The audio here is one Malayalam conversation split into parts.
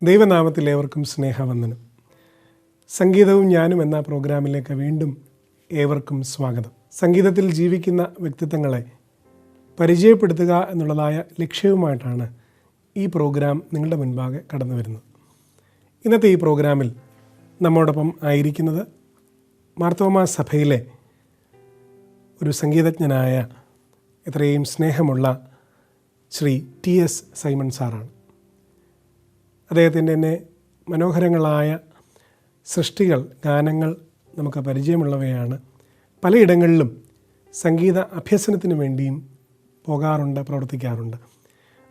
ദൈവനാമത്തിൽ ഏവർക്കും സ്നേഹവന്ദനം. സംഗീതവും ഞാനും എന്ന പ്രോഗ്രാമിലേക്ക് വീണ്ടും ഏവർക്കും സ്വാഗതം. സംഗീതത്തിൽ ജീവിക്കുന്ന വ്യക്തിത്വങ്ങളെ പരിചയപ്പെടുത്തുക എന്നുള്ളതായ ലക്ഷ്യവുമായിട്ടാണ് ഈ പ്രോഗ്രാം നിങ്ങളുടെ മുൻപാകെ കടന്നു വരുന്നത്. ഇന്നത്തെ ഈ പ്രോഗ്രാമിൽ നമ്മോടൊപ്പം ആയിരിക്കുന്നത് മാർത്തോമാ സഭയിലെ ഒരു സംഗീതജ്ഞനായ എത്രയും സ്നേഹമുള്ള ശ്രീ TS സൈമൺ സാറാണ്. അദ്ദേഹത്തിൻ്റെ തന്നെ മനോഹരങ്ങളായ സൃഷ്ടികൾ, ഗാനങ്ങൾ നമുക്ക് പരിചയമുള്ളവയാണ്. പലയിടങ്ങളിലും സംഗീത അഭ്യസനത്തിന് വേണ്ടിയും പോകാറുണ്ട്, പ്രവർത്തിക്കാറുണ്ട്.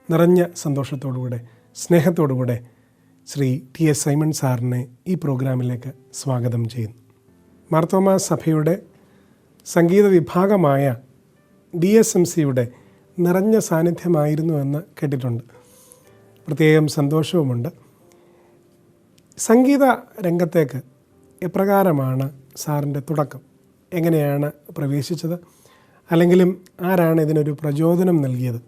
നിറഞ്ഞ സന്തോഷത്തോടുകൂടെ സ്നേഹത്തോടുകൂടെ ശ്രീ TS സൈമൺ സാറിനെ ഈ പ്രോഗ്രാമിലേക്ക് സ്വാഗതം ചെയ്യുന്നു. മാർത്തോമാ സഭയുടെ സംഗീത വിഭാഗമായ DSMCയുടെ നിറഞ്ഞ സാന്നിധ്യമായിരുന്നുവെന്ന് കേട്ടിട്ടുണ്ട്. പ്രത്യേകം സന്തോഷവുമുണ്ട്. സംഗീത രംഗത്തേക്ക് എപ്രകാരമാണ് സാറിൻ്റെ തുടക്കം? എങ്ങനെയാണ് പ്രവേശിച്ചത്? അല്ലെങ്കിലും ആരാണ് ഇതിനൊരു പ്രചോദനം നൽകിയത്?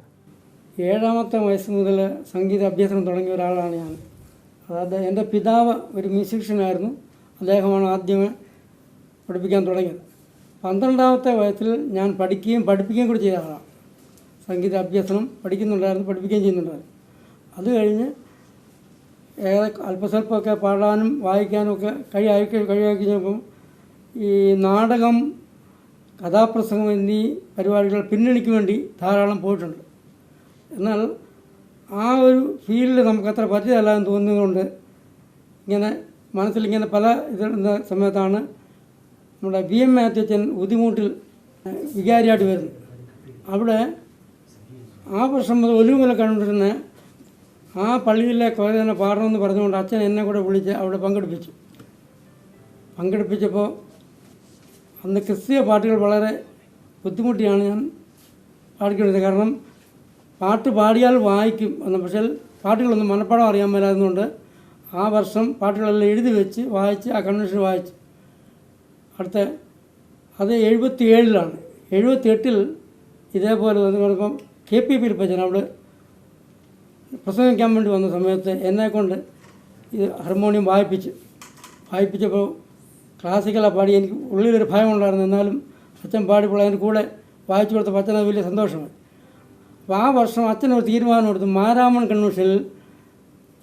7ാമത്തെ വയസ്സ് മുതൽ സംഗീത അഭ്യസനം തുടങ്ങിയ ഒരാളാണ് ഞാൻ. അതായത് എൻ്റെ പിതാവ് ഒരു മ്യൂസീഷ്യനായിരുന്നു. അദ്ദേഹമാണ് ആദ്യമേ പഠിപ്പിക്കാൻ തുടങ്ങിയത്. 12ാമത്തെ വയസ്സിൽ ഞാൻ പഠിപ്പിക്കുകയും കൂടി ചെയ്ത ആളാണ്. സംഗീത അഭ്യസനം പഠിക്കുന്നുണ്ടായിരുന്നു, പഠിപ്പിക്കുകയും ചെയ്യുന്നുണ്ടായിരുന്നു. അത് കഴിഞ്ഞ് അല്പസ്വല്പമൊക്കെ പാടാനും വായിക്കാനും ഒക്കെ കഴിയാക്കിയപ്പം ഈ നാടകം, കഥാപ്രസംഗം എന്നീ പരിപാടികൾ പിന്നണിക്ക് വേണ്ടി ധാരാളം പോയിട്ടുണ്ട്. എന്നാൽ ആ ഒരു ഫീൽഡ് നമുക്കത്ര പറ്റിയതല്ല എന്ന് തോന്നിയതുകൊണ്ട് ഇങ്ങനെ മനസ്സിലിങ്ങനെ പല ഇതുന്ന സമയത്താണ് നമ്മുടെ VM മാത്യുച്ചൻ ഉദിമൂട്ടിൽ വികാരിയായിട്ട് വരുന്നത്. അവിടെ ആ വർഷം മുതൽ ഒലിവുമല കണ്ടുകൊണ്ടിരുന്ന ആ പള്ളിയിലെ കുറേ തന്നെ പാടണമെന്ന് പറഞ്ഞുകൊണ്ട് അച്ഛൻ എന്നെ കൂടെ വിളിച്ച് അവിടെ പങ്കെടുപ്പിച്ചപ്പോൾ അന്ന് ക്രിസ്തീയ പാട്ടുകൾ വളരെ ബുദ്ധിമുട്ടിയാണ് ഞാൻ പാടിക്കൊണ്ടിരുന്നത്. കാരണം പാട്ട് പാടിയാൽ വായിക്കും എന്ന്, പക്ഷേ പാട്ടുകളൊന്നും മനപ്പാടം അറിയാൻ മേലായിരുന്നുകൊണ്ട് ആ വർഷം പാട്ടുകളെല്ലാം എഴുതി വെച്ച് വായിച്ച് ആ കൺവെൻഷൻ വായിച്ചു. അത് 77-ലാണ്. 78-ൽ ഇതേപോലെ വന്നപ്പം KP പിരിപ്പച്ചൻ അവിടെ പ്രസംഗിക്കാൻ വേണ്ടി വന്ന സമയത്ത് എന്നെക്കൊണ്ട് ഇത് ഹാർമോണിയം വായിപ്പിച്ചപ്പോൾ ക്ലാസിക്കലാണ് പാടി. എനിക്ക് ഉള്ളിലൊരു ഭയമുണ്ടായിരുന്നു. എന്നാലും അച്ഛൻ പാടിപ്പോൾ അതിന് കൂടെ വായിച്ചു കൊടുത്തപ്പോൾ അച്ഛനത് വലിയ സന്തോഷമായി. അപ്പോൾ ആ വർഷം അച്ഛനൊരു തീരുമാനം എടുത്തു. മാരാമൺ കൺവെൻഷനിൽ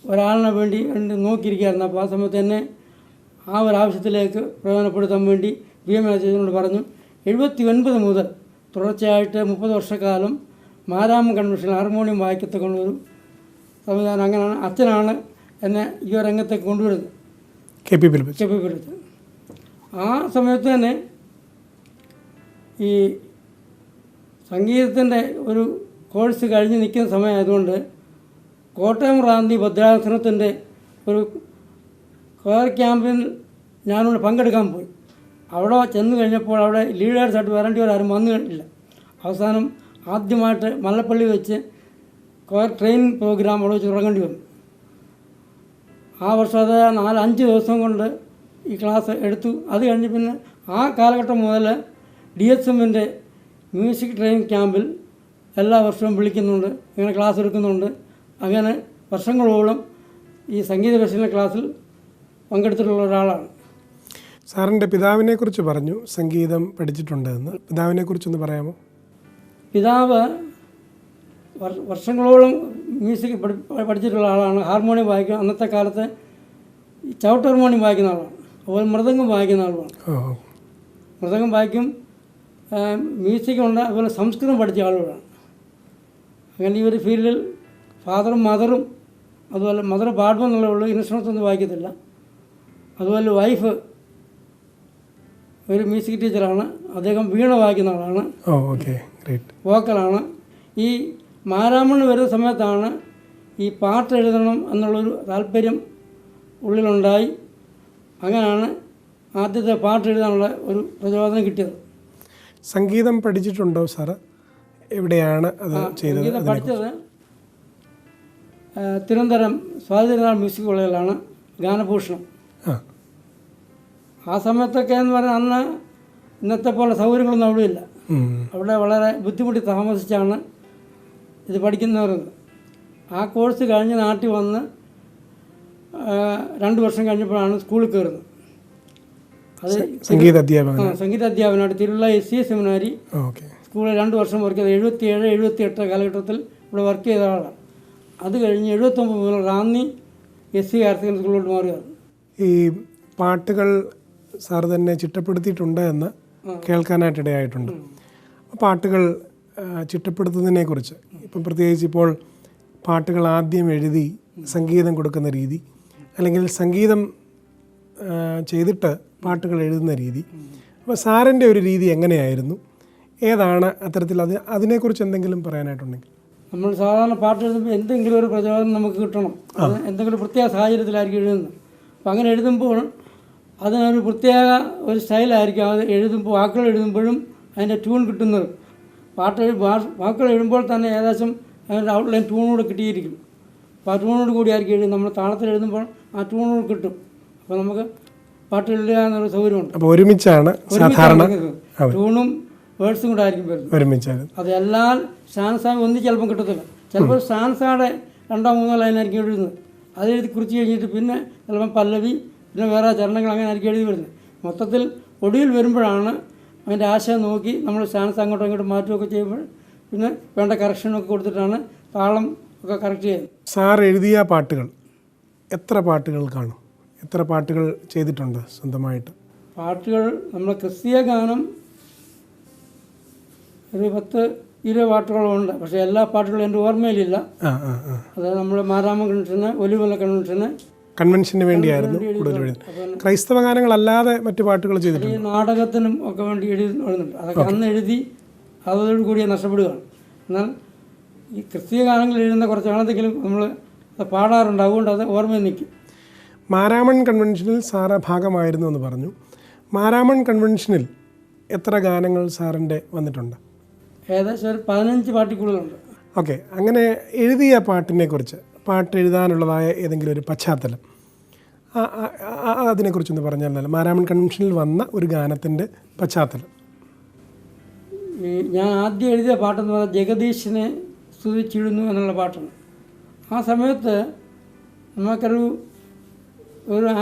ഒരാളിനെ വേണ്ടി നോക്കിയിരിക്കുകയായിരുന്നു. അപ്പോൾ ആ സമയത്ത് എന്നെ ആ ഒരു ആവശ്യത്തിലേക്ക് പ്രയോജനപ്പെടുത്താൻ വേണ്ടി VM മാത്യുച്ചനോട് പറഞ്ഞു. 79 മുതൽ തുടർച്ചയായിട്ട് 30 വർഷക്കാലം മാരാമൺ കൺവെൻഷനിൽ ഹാർമോണിയം വായിക്കത്തക്കൊണ്ടൊരു സംവിധാനം. അങ്ങനെയാണ് അച്ഛനാണ് എന്നെ ഈ ഒരു രംഗത്തേക്ക് കൊണ്ടുവരുന്നത്, KP പിരിപ്പച്ചൻ. ആ സമയത്ത് തന്നെ ഈ സംഗീതത്തിൻ്റെ ഒരു കോഴ്സ് കഴിഞ്ഞ് നിൽക്കുന്ന സമയമായതുകൊണ്ട് കോട്ടയം റാന്നി ഭദ്രാസനത്തിൻ്റെ ഒരു കൊയർ ക്യാമ്പിൽ ഞാനിവിടെ പങ്കെടുക്കാൻ പോയി. അവിടെ ചെന്ന് കഴിഞ്ഞപ്പോൾ അവിടെ ലീഡേഴ്സായിട്ട് വരേണ്ടിവരാരും വന്നിട്ടില്ല. അവസാനം ആദ്യമായിട്ട് മല്ലപ്പള്ളി വെച്ച് കൊയർ ട്രെയിനിങ് പ്രോഗ്രാം അവിടെ വെച്ച് തുടങ്ങേണ്ടി വന്നു. ആ വർഷം അത് 4-5 ദിവസം കൊണ്ട് ഈ ക്ലാസ് എടുത്തു. അത് കഴിഞ്ഞ് പിന്നെ ആ കാലഘട്ടം മുതൽ DSMൻ്റെ മ്യൂസിക് ട്രെയിനിങ് ക്യാമ്പിൽ എല്ലാ വർഷവും വിളിക്കുന്നുണ്ട്, ഇങ്ങനെ ക്ലാസ് എടുക്കുന്നുണ്ട്. അങ്ങനെ വർഷങ്ങളോളം ഈ സംഗീത പരിശീലന ക്ലാസ്സിൽ പങ്കെടുത്തിട്ടുള്ള ഒരാളാണ്. സാറിൻ്റെ പിതാവിനെക്കുറിച്ച് പറഞ്ഞു, സംഗീതം പഠിച്ചിട്ടുണ്ടെന്ന്. പിതാവിനെക്കുറിച്ചൊന്ന് പറയാമോ? പിതാവ് വർഷങ്ങളോളം മ്യൂസിക് പഠിച്ചിട്ടുള്ള ആളാണ്. ഹാർമോണിയം വായിക്കും. അന്നത്തെ കാലത്ത് ചവിട്ട് ഹാർമോണിയം വായിക്കുന്ന ആളാണ്. അതുപോലെ മൃദംഗം വായിക്കുന്ന ആളുമാണ്. മൃദംഗം വായിക്കും, മ്യൂസിക് ഉണ്ട്. അതുപോലെ സംസ്കൃതം പഠിച്ച ആളുകളാണ്. അങ്ങനെ ഈ ഒരു ഫീൽഡിൽ ഫാദറും മദറും, അതുപോലെ മദർ പാടുമെന്നുള്ള ഉള്ളൂ, ഇൻസ്ട്രുമെൻസ് ഒന്നും വായിക്കത്തില്ല. അതുപോലെ വൈഫ് ഒരു മ്യൂസിക് ടീച്ചറാണ്. അദ്ദേഹം വീണ വായിക്കുന്ന ആളാണ്, വോക്കലാണ്. ഈ മാരാമൺ വരുന്ന സമയത്താണ് ഈ പാട്ട് എഴുതണം എന്നുള്ളൊരു താല്പര്യം ഉള്ളിലുണ്ടായി. അങ്ങനെയാണ് ആദ്യത്തെ പാട്ട് എഴുതാനുള്ള ഒരു പ്രചോദനം കിട്ടിയത്. സംഗീതം പഠിച്ചിട്ടുണ്ടോ സാറ്? എവിടെയാണ് അത് ചെയ്തത്? സംഗീതം പഠിച്ചത് തിരുവനന്തപുരം സ്വാതിനാൾ മ്യൂസിക് കോളേജിലാണ്, ഗാനഭൂഷണം. ആ സമയത്തൊക്കെ എന്ന് പറഞ്ഞാൽ അന്ന് ഇന്നത്തെ പോലെ സൗകര്യങ്ങളൊന്നും അവിടെ ഇല്ല. അവിടെ വളരെ ബുദ്ധിമുട്ടി താമസിച്ചാണ് ഇത് പഠിക്കുന്നവർ. ആ കോഴ്സ് കഴിഞ്ഞ് നാട്ടിൽ വന്ന് 2 വർഷം കഴിഞ്ഞപ്പോഴാണ് സ്കൂളിൽ കയറുന്നത്. അത് സംഗീത അധ്യാപകൻ. സംഗീത അധ്യാപനമായിട്ട് തിരുവല്ല SCA സെമിനാരി സ്കൂളിൽ 2 വർഷം വർക്ക് ചെയ്ത് 77-78 കാലഘട്ടത്തിൽ ഇവിടെ വർക്ക് ചെയ്ത ആളാണ്. അത് കഴിഞ്ഞ് 79 മുതൽ റാന്നി SC ഹയർ സെക്കൻഡറി സ്കൂളിലോട്ട് മാറുകയാണ്. ഈ പാട്ടുകൾ സാർ തന്നെ ചിട്ടപ്പെടുത്തിയിട്ടുണ്ട് എന്ന് കേൾക്കാനായിട്ടിടയായിട്ടുണ്ട്. പാട്ടുകൾ ചിട്ടപ്പെടുത്തുന്നതിനെ കുറിച്ച് ഇപ്പം പ്രത്യേകിച്ച് ഇപ്പോൾ പാട്ടുകൾ ആദ്യം എഴുതി സംഗീതം കൊടുക്കുന്ന രീതി, അല്ലെങ്കിൽ സംഗീതം ചെയ്തിട്ട് പാട്ടുകൾ എഴുതുന്ന രീതി, അപ്പോൾ സാറിൻ്റെ ഒരു രീതി എങ്ങനെയായിരുന്നു, ഏതാണ് അത്തരത്തിൽ അതിനെക്കുറിച്ച് എന്തെങ്കിലും പറയാനായിട്ടുണ്ടെങ്കിൽ? നമ്മൾ സാധാരണ പാട്ട് എഴുതുമ്പോൾ എന്തെങ്കിലും ഒരു പ്രചോദനം നമുക്ക് കിട്ടണം. എന്തെങ്കിലും പ്രത്യേക സാഹചര്യത്തിലായിരിക്കും എഴുതുന്നത്. അപ്പോൾ അങ്ങനെ എഴുതുമ്പോൾ അതിനൊരു പ്രത്യേക ഒരു സ്റ്റൈലായിരിക്കും. അത് എഴുതുമ്പോൾ വാക്കുകൾ എഴുതുമ്പോഴും അതിൻ്റെ ട്യൂൺ കിട്ടുന്നത്. വാക്കുകൾ എഴുതുമ്പോൾ തന്നെ ഏകദേശം അതിൻ്റെ ഔട്ട്ലൈൻ ട്യൂണോട് കിട്ടിയിരിക്കും. അപ്പോൾ ആ ട്യൂണോട് കൂടിയായിരിക്കും എഴുതും. നമ്മൾ താളത്തിൽ എഴുതുമ്പോൾ ആ ട്യൂണോട് കിട്ടും. അപ്പോൾ നമുക്ക് പാട്ട് എഴുതുക എന്നൊരു സൗകര്യമുണ്ട്. അപ്പോൾ ഒരുമിച്ചാണ് സാധാരണ ട്യൂണും വേർഡ്സും കൂടെ ആയിരിക്കും വരുന്നത്. ഒരുമിച്ചാണ് അത് എല്ലാ സ്റ്റാൻസായും ഒന്നും ചിലപ്പം കിട്ടത്തില്ല. ചിലപ്പോൾ സ്റ്റാൻസാടെ 2-3 ലൈനായിരിക്കും എഴുതുന്നത്. അതെഴുതി കുറിച്ച് കഴിഞ്ഞിട്ട് പിന്നെ ചിലപ്പം പല്ലവി, പിന്നെ വേറെ ചരണങ്ങൾ അങ്ങനെ ആയിരിക്കും എഴുതി വരുന്നത്. മൊത്തത്തിൽ ഒടുവിൽ വരുമ്പോഴാണ് അതിൻ്റെ ആശയം നോക്കി നമ്മൾ സ്റ്റാൻസ് അങ്ങോട്ടും ഇങ്ങോട്ടും മാറ്റുകയൊക്കെ ചെയ്യുമ്പോൾ പിന്നെ വേണ്ട കറക്ഷനൊക്കെ കൊടുത്തിട്ടാണ് താളം ഒക്കെ കറക്റ്റ് ചെയ്യുന്നത്. സാർ എഴുതിയ പാട്ടുകൾ എത്ര പാട്ടുകൾ കാണും? എത്ര പാട്ടുകൾ ചെയ്തിട്ടുണ്ട് സ്വന്തമായിട്ട്? പാട്ടുകൾ നമ്മൾ ക്രിസ്തീയ ഗാനം ഒരു 10-20 പാട്ടുകളുണ്ട്. പക്ഷേ എല്ലാ പാട്ടുകളും എൻ്റെ ഓർമ്മയിലില്ല. അത് നമ്മൾ മാരാമ കൺവെൻഷന്, ഒലിമല കൺവെൻഷന് വേണ്ടിയായിരുന്നു കൂടുതൽ എഴുതുന്നത്. ക്രൈസ്തവ ഗാനങ്ങളല്ലാതെ മറ്റു പാട്ടുകൾ ചെയ്തിട്ടുണ്ട്. ഈ നാടകത്തിനും ഒക്കെ വേണ്ടി എഴുതുന്നുണ്ട്. അതൊക്കെ അന്ന് എഴുതി അതോട് കൂടിയ നഷ്ടപ്പെടുകയാണ്. എന്നാൽ ഈ ക്രിസ്തീയ ഗാനങ്ങൾ എഴുതുന്ന കുറച്ച് ആണെങ്കിലും നമ്മൾ പാടാറുണ്ട്. അതുകൊണ്ട് അത് ഓർമ്മയിൽ നിൽക്കും. മാരാമൺ കൺവെൻഷനിൽ സാറ് ഭാഗമായിരുന്നു എന്ന് പറഞ്ഞു. മാരാമൺ കൺവെൻഷനിൽ എത്ര ഗാനങ്ങൾ സാറിൻ്റെ വന്നിട്ടുണ്ട്? ഏകദേശം ഒരു 15 പാട്ടിൽ കൂടുതലുണ്ട്. ഓക്കെ, അങ്ങനെ എഴുതിയ പാട്ടിനെ കുറിച്ച്, പാട്ട് എഴുതാനുള്ളതായ ഏതെങ്കിലും ഒരു പശ്ചാത്തലം അതിനെക്കുറിച്ചൊന്ന് പറഞ്ഞാൽ. മാരാമൺ കൺവെൻഷനിൽ വന്ന ഒരു ഗാനത്തിൻ്റെ പശ്ചാത്തലം. ഞാൻ ആദ്യം എഴുതിയ പാട്ടെന്ന് പറഞ്ഞാൽ ജഗദീശിനെ സ്തുതിച്ചിടുന്നു എന്നുള്ള പാട്ടാണ്. ആ സമയത്ത് നമുക്കൊരു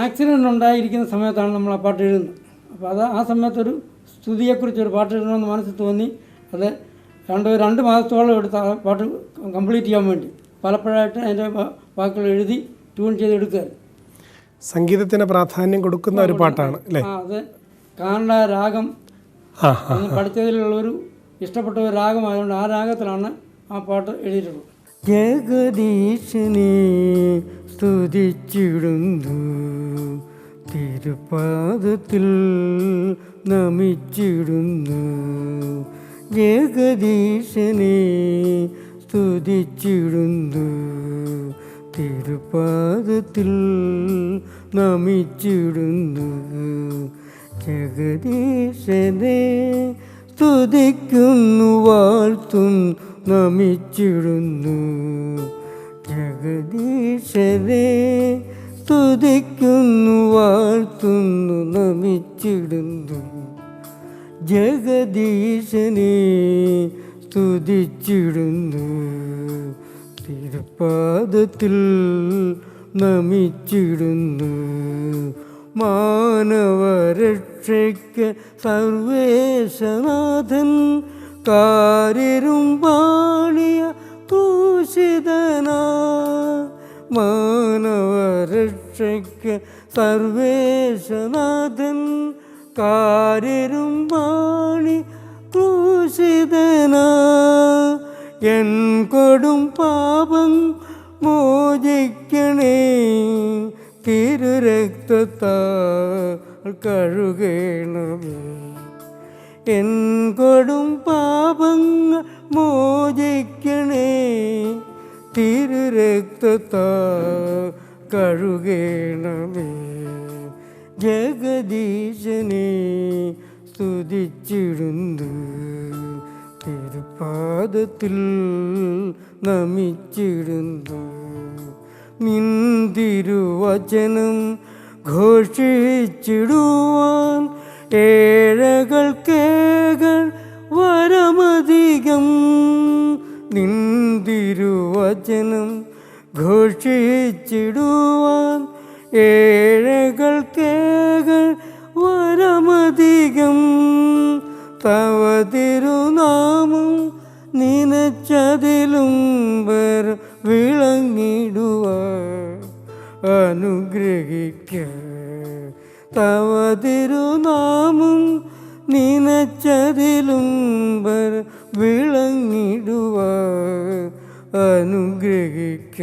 ആക്സിഡൻ്റ് ഉണ്ടായിരിക്കുന്ന സമയത്താണ് നമ്മൾ ആ പാട്ട് എഴുതുന്നത്. അപ്പോൾ ആ സമയത്തൊരു സ്തുതിയെക്കുറിച്ചൊരു പാട്ട് എഴുതണമെന്ന് മനസ്സിൽ തോന്നി. അത് 2 മാസത്തോളം എടുത്ത് ആ പാട്ട് കംപ്ലീറ്റ് ചെയ്യാൻ വേണ്ടി പലപ്പോഴായിട്ട് അതിൻ്റെ വാക്കുകൾ എഴുതി ട്യൂൺ ചെയ്തെടുക്കുക. സംഗീതത്തിന് പ്രാധാന്യം കൊടുക്കുന്ന ഒരു പാട്ടാണ് അല്ലേ? അത് കാണ്ട രാഗം പഠിച്ചതിലുള്ളൊരു ഇഷ്ടപ്പെട്ട ഒരു രാഗമായതുകൊണ്ട് ആ രാഗത്തിലാണ് ആ പാട്ട് എഴുതിയിട്ടുള്ളത്. ജഗദീശനെ സ്തുതിച്ചിടുന്നു, തിരുപാദത്തിൽ നമിച്ചിടുന്നു. ജഗദീശനെ സ്തുതിച്ചിടുന്നു, തിരുപാദത്തിൽ നമിച്ചിടുന്നു. ജഗദീശനെ സ്തുതിക്കുന്നു, വാഴ്ത്തും നമിച്ചിടുന്നു. ജഗദീശനെ സ്തുതിക്കുന്നു, വാഴ്ത്തുന്നു നമിച്ചിടുന്നു. ജഗദീശനെ സ്തുതിച്ചിടുന്നു, തിരുപാദത്തിൽ നമിച്ചിടുന്നു. മാനവരക്ഷയ്ക്ക് സർവേശനാഥൻ കാര്യം പാണിയ ക്രൂശിതനാ. മാനവരക്ഷയ്ക്ക് സർവേശനാഥൻ കാര്യം പാണി ക്രൂശിതനാ. എൻ കൊടും പാപം മോചിക്കണേ, തിരുരക്തത്താൽ കഴുകണമേ. എൻ കൊടും പാപങ്ങൾ മോചിക്കണേ, തിരുരക്തത്താൽ കഴുകണമേ. ജഗദീശനെ സ്തുതിച്ചിടുന്നു, തിരുപാദത്തിൽ നമിച്ചിടുന്നു. നിൻ തിരുവചനം ഘോഷിച്ചിടുവാൻ ഏഴകൾക്കേകൾ വരമധികം. നിൻ തിരുവചനം ഘോഷിച്ചിടുവാൻ ഏഴകൾക്കേകൾ വരമധികം തവ തിരുനാമം നിനച്ചതിലും വിളങ്ങിടുക അനുഗ്രഹിക്ക തവ തിരുനാമം നിനച്ചതിലും വിളങ്ങിടുക അനുഗ്രഹിക്ക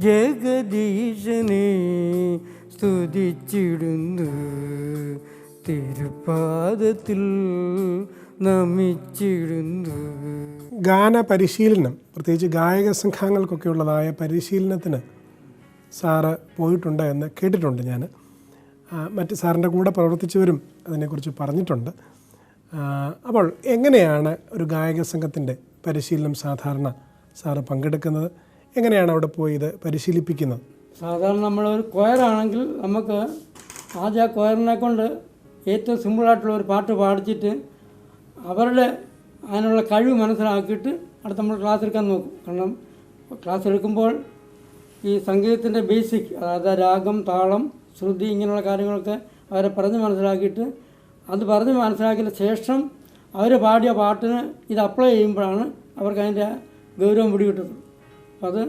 ജഗദീശനെ സ്തുതിച്ചിടുന്നു തിരുപാദത്തിൽ നമിച്ചിടുന്നു. ഗാന പരിശീലനം, പ്രത്യേകിച്ച് ഗായക സംഘങ്ങൾക്കൊക്കെ ഉള്ളതായ പരിശീലനത്തിന് സാറ് പോയിട്ടുണ്ട് എന്ന് കേട്ടിട്ടുണ്ട് ഞാൻ. മറ്റ് സാറിൻ്റെ കൂടെ പ്രവർത്തിച്ചവരും അതിനെക്കുറിച്ച് പറഞ്ഞിട്ടുണ്ട്. അപ്പോൾ എങ്ങനെയാണ് ഒരു ഗായക സംഘത്തിൻ്റെ പരിശീലനം സാധാരണ സാറ് പങ്കെടുക്കുന്നത്? എങ്ങനെയാണ് അവിടെ പോയി ഇത് പരിശീലിപ്പിക്കുന്നത്? സാധാരണ നമ്മളൊരു കൊയറാണെങ്കിൽ നമുക്ക് ആദ്യം ആ കൊയറിനെ കൊണ്ട് ഏറ്റവും സിമ്പിളായിട്ടുള്ള ഒരു പാട്ട് പാടിച്ചിട്ട് അവരുടെ അതിനുള്ള കഴിവ് മനസ്സിലാക്കിയിട്ട് അടുത്ത് നമ്മൾ ക്ലാസ് എടുക്കാൻ നോക്കും. കാരണം ക്ലാസ് എടുക്കുമ്പോൾ ഈ സംഗീതത്തിൻ്റെ ബേസിക്, അതായത് രാഗം, താളം, ശ്രുതി, ഇങ്ങനെയുള്ള കാര്യങ്ങളൊക്കെ അവരെ പറഞ്ഞ് മനസ്സിലാക്കിയിട്ട് അത് പറഞ്ഞ് മനസ്സിലാക്കിയതിന് ശേഷം അവർ പാടിയ പാട്ടിന് ഇത് അപ്ലൈ ചെയ്യുമ്പോഴാണ് അവർക്ക് അതിൻ്റെ ഗൗരവം പിടികിട്ടുന്നത്. അപ്പം അത്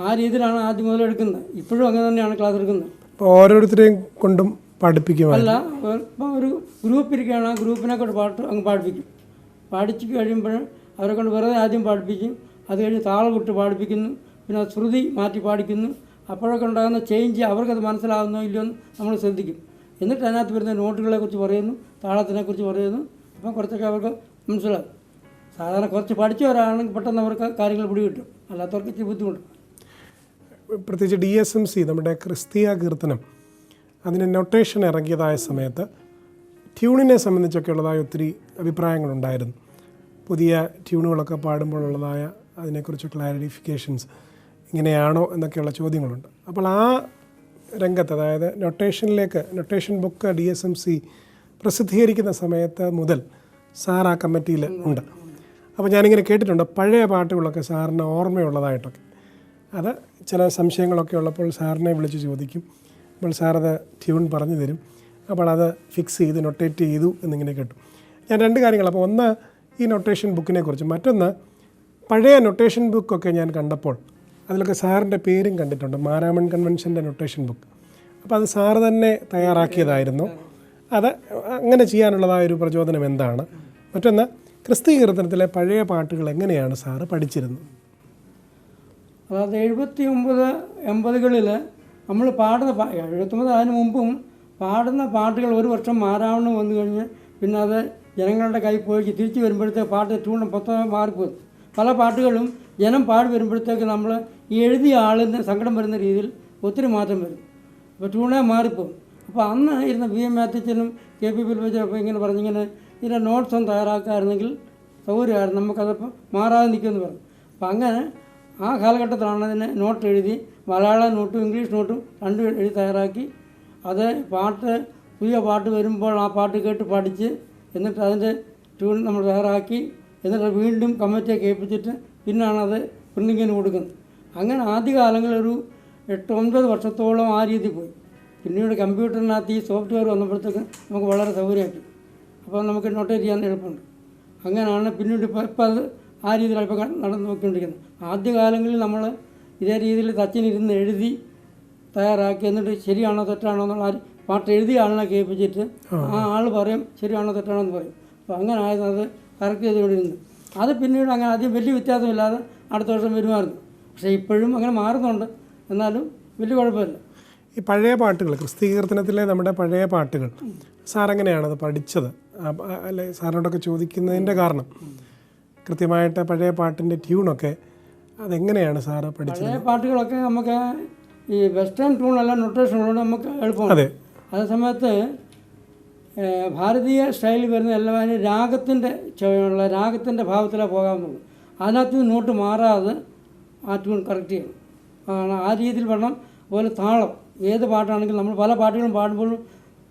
ആ രീതിയിലാണ് ആദ്യം മുതൽ എടുക്കുന്നത്. ഇപ്പോഴും അങ്ങനെ തന്നെയാണ് ക്ലാസ് എടുക്കുന്നത്. അപ്പോൾ ഓരോരുത്തരെയും കൊണ്ടും പഠിപ്പിക്കും അല്ല, ഇപ്പം ഒരു ഗ്രൂപ്പ് ഇരിക്കുകയാണ്, ആ ഗ്രൂപ്പിനെ കൊണ്ട് പാട്ട് അങ്ങ് പാടിപ്പിക്കും. പാടിച്ച് കഴിയുമ്പോൾ അവരെ കൊണ്ട് വെറുതെ ആദ്യം പാടിപ്പിക്കും. അത് കഴിഞ്ഞ് താളം വിട്ട് പാടിപ്പിക്കുന്നു, പിന്നെ ശ്രുതി മാറ്റി പാടിക്കുന്നു. അപ്പോഴൊക്കെ ഉണ്ടാകുന്ന ചേഞ്ച് അവർക്കത് മനസ്സിലാകുന്നോ ഇല്ലയോ എന്ന് നമ്മൾ ശ്രദ്ധിക്കും. എന്നിട്ട് അതിനകത്ത് വരുന്ന നോട്ടുകളെക്കുറിച്ച് പറയുന്നു, താളത്തിനെക്കുറിച്ച് പറയുന്നു. അപ്പം കുറച്ചൊക്കെ അവർക്ക് മനസ്സിലാകും. സാധാരണ കുറച്ച് പഠിച്ചവരാണെങ്കിൽ പെട്ടെന്ന് അവർക്ക് കാര്യങ്ങൾ പിടികിട്ടും, അല്ലാത്തവർക്ക് ഇച്ചിരി ബുദ്ധിമുട്ട്. പ്രത്യേകിച്ച് DSMC നമ്മുടെ ക്രിസ്തീയ കീർത്തനം അതിന് നൊട്ടേഷൻ ഇറങ്ങിയതായ സമയത്ത് ട്യൂണിനെ സംബന്ധിച്ചൊക്കെ ഉള്ളതായ ഒത്തിരി അഭിപ്രായങ്ങളുണ്ടായിരുന്നു. പുതിയ ട്യൂണുകളൊക്കെ പാടുമ്പോഴുള്ളതായ അതിനെക്കുറിച്ച് ക്ലാരിഫിക്കേഷൻസ് ഇങ്ങനെയാണോ എന്നൊക്കെയുള്ള ചോദ്യങ്ങളുണ്ട്. അപ്പോൾ ആ രംഗത്ത്, അതായത് നൊട്ടേഷൻ ബുക്ക് DSMC പ്രസിദ്ധീകരിക്കുന്ന സമയത്ത് മുതൽ സാർ ആ കമ്മിറ്റിയിൽ ഉണ്ട്. അപ്പോൾ ഞാനിങ്ങനെ കേട്ടിട്ടുണ്ട് പഴയ പാട്ടുകളൊക്കെ സാറിന് ഓർമ്മയുള്ളതായിട്ടൊക്കെ. അത് ചില സംശയങ്ങളൊക്കെ ഉള്ളപ്പോൾ സാറിനെ വിളിച്ച് ചോദിക്കും. അപ്പോൾ സാറത് ട്യൂൺ പറഞ്ഞു തരും. അപ്പോൾ അത് ഫിക്സ് ചെയ്ത് നൊട്ടേറ്റ് ചെയ്തു എന്നിങ്ങനെ കേട്ടു. ഞാൻ രണ്ട് കാര്യങ്ങൾ, അപ്പോൾ ഒന്ന് ഈ നൊട്ടേഷൻ ബുക്കിനെ കുറിച്ച്, മറ്റൊന്ന് പഴയ നൊട്ടേഷൻ ബുക്കൊക്കെ ഞാൻ കണ്ടപ്പോൾ അതിലൊക്കെ സാറിൻ്റെ പേരും കണ്ടിട്ടുണ്ട്, മാരാമൺ കൺവെൻഷൻ്റെ നൊട്ടേഷൻ ബുക്ക്. അപ്പോൾ അത് സാറ് തന്നെ തയ്യാറാക്കിയതായിരുന്നു. അത് അങ്ങനെ ചെയ്യാനുള്ളതായൊരു പ്രചോദനം എന്താണ്? മറ്റൊന്ന് ക്രിസ്തീയ കീർത്തനത്തിലെ പഴയ പാട്ടുകൾ എങ്ങനെയാണ് സാറ് പഠിച്ചിരുന്നത്? അതായത് 79-80കളിൽ നമ്മൾ പാടുന്ന 79 അതിന് മുമ്പും പാടുന്ന പാട്ടുകൾ ഒരു വർഷം മാറാവണ്ണം വന്നു കഴിഞ്ഞ് പിന്നെ അത് ജനങ്ങളുടെ കൈ പോയി തിരിച്ച് വരുമ്പോഴത്തേക്ക് പാട്ട് ട്യൂൺ മൊത്തം മാറിപ്പോകും. പല പാട്ടുകളും ജനം പാടി വരുമ്പോഴത്തേക്ക് നമ്മൾ ഈ എഴുതിയ ആളിന് സങ്കടം വരുന്ന രീതിയിൽ ഒത്തിരി മാറ്റം വരും. അപ്പോൾ ട്യൂണേ മാറിപ്പോകും. അപ്പോൾ അന്ന് ഇരുന്ന VM മാത്യുച്ചനും KP ഫിലിപ്പച്ചനും ഇങ്ങനെ പറഞ്ഞിങ്ങനെ ഇതിൻ്റെ നോട്ട്സ് ഒന്ന് തയ്യാറാക്കാമായിരുന്നെങ്കിൽ സൗകര്യമായിരുന്നു, നമുക്കതപ്പോൾ മാറാതെ നിൽക്കുമെന്ന് പറഞ്ഞു. അപ്പം അങ്ങനെ ആ കാലഘട്ടത്തിലാണ് അതിനെ നോട്ട് എഴുതി, മലയാളം നോട്ടും ഇംഗ്ലീഷ് നോട്ടും രണ്ടും എഴുതി തയ്യാറാക്കി. അത് പുതിയ പാട്ട് വരുമ്പോൾ ആ പാട്ട് കേട്ട് പഠിച്ച് എന്നിട്ട് അതിൻ്റെ ട്യൂൺ നമ്മൾ തയ്യാറാക്കി എന്നിട്ട് വീണ്ടും കമ്മിറ്റിയെ കേൾപ്പിച്ചിട്ട് പിന്നാണ് അത് പ്രിൻറ്റിങ്ങിന് കൊടുക്കുന്നത്. അങ്ങനെ ആദ്യകാലങ്ങളിൽ ഒരു 8-9 വർഷത്തോളം ആ രീതി പോയി. പിന്നീട് കമ്പ്യൂട്ടറിനകത്ത് ഈ സോഫ്റ്റ്വെയർ വന്നപ്പോഴത്തേക്ക് നമുക്ക് വളരെ സൗകര്യമാക്കി. അപ്പോൾ നമുക്ക് നോട്ടേറ്റ് ചെയ്യാൻ എളുപ്പമുണ്ട്. അങ്ങനെയാണ് പിന്നീട് ഇപ്പോൾ അത് ആ രീതിയിലാണ് ഇപ്പോൾ നടന്നു നോക്കിക്കൊണ്ടിരിക്കുന്നത്. ആദ്യകാലങ്ങളിൽ നമ്മൾ ഇതേ രീതിയിൽ തച്ചിനിരുന്ന് എഴുതി തയ്യാറാക്കി എന്നിട്ട് ശരിയാണോ തെറ്റാണോ എന്നുള്ള പാട്ട് എഴുതിയ ആളിനെ കേൾപ്പിച്ചിട്ട് ആ ആൾ പറയും ശരിയാണോ തെറ്റാണോ എന്ന് പറയും. അപ്പോൾ അങ്ങനെ ആയത് അത് കറക്റ്റ് ചെയ്തുകൊണ്ടിരുന്നു. അത് പിന്നീട് അങ്ങനെ ആദ്യം വലിയ വ്യത്യാസമില്ലാതെ അടുത്ത വർഷം വരുമായിരുന്നു. പക്ഷേ ഇപ്പോഴും അങ്ങനെ മാറുന്നുണ്ട്, എന്നാലും വലിയ കുഴപ്പമില്ല. ഈ പഴയ പാട്ടുകൾ, ക്രിസ്തീയ കീർത്തനത്തിലെ നമ്മുടെ പഴയ പാട്ടുകൾ സാറെങ്ങനെയാണത് പഠിച്ചത്? അല്ലെ, സാറിനോടൊക്കെ ചോദിക്കുന്നതിൻ്റെ കാരണം കൃത്യമായിട്ട് പഴയ പാട്ടിൻ്റെ ട്യൂണൊക്കെ അതെങ്ങനെയാണ് സാറ് പഠിച്ചത്? പഴയ പാട്ടുകളൊക്കെ നമുക്ക് ഈ വെസ്റ്റേൺ ട്യൂണല്ല നൊട്ടേഷനുള്ളതുകൊണ്ട് നമുക്ക് എളുപ്പമാണ്. അതെ. അതേ സമയത്ത് ഭാരതീയ സ്റ്റൈലിൽ വരുന്ന എല്ലാവരും രാഗത്തിൻ്റെ ചുവയുള്ള രാഗത്തിൻ്റെ ഭാവത്തിലേ പോകാവുന്നുള്ളൂ. അതിനകത്ത് നോട്ട് മാറാതെ ആ ട്യൂൺ കറക്റ്റ് ചെയ്യണം. ആ രീതിയിൽ വേണം. അതുപോലെ താളം, ഏത് പാട്ടാണെങ്കിലും നമ്മൾ പല പാട്ടുകളും പാടുമ്പോഴും